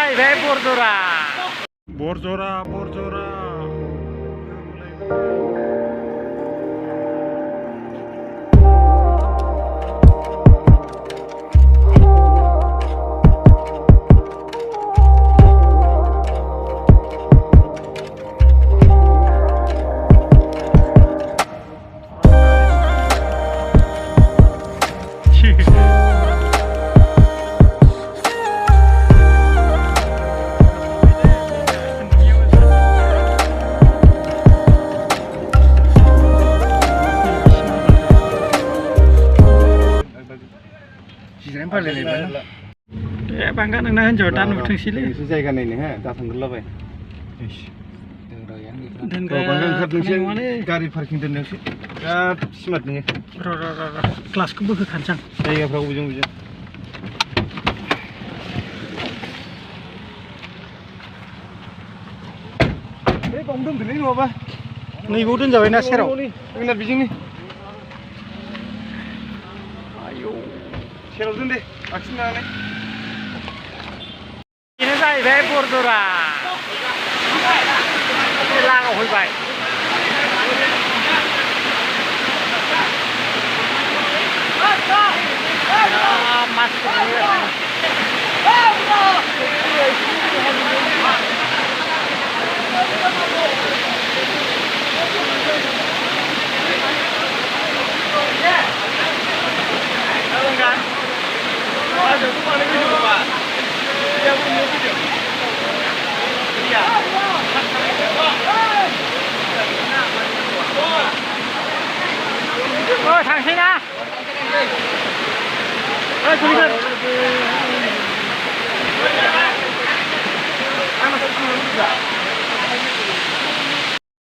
जाहैबाय बरजरा बरजरा बरजरा bangga nang nahan Jordan utang sile. Jaga naik ha, dah tanggal lah, Dan bangga kerja gari parking dan nasi. Ya smart ni. Kelas ku buka kancang. Jaga perahu ujung. Bangdum beli ni apa? Ni budun jawai na serau. Ni nak bijing ni. Ayo. Serau tu deh. Aksi mana ni? Ini जाहैबाय बरजरा लागाव फैबाय थांसै ना ओइ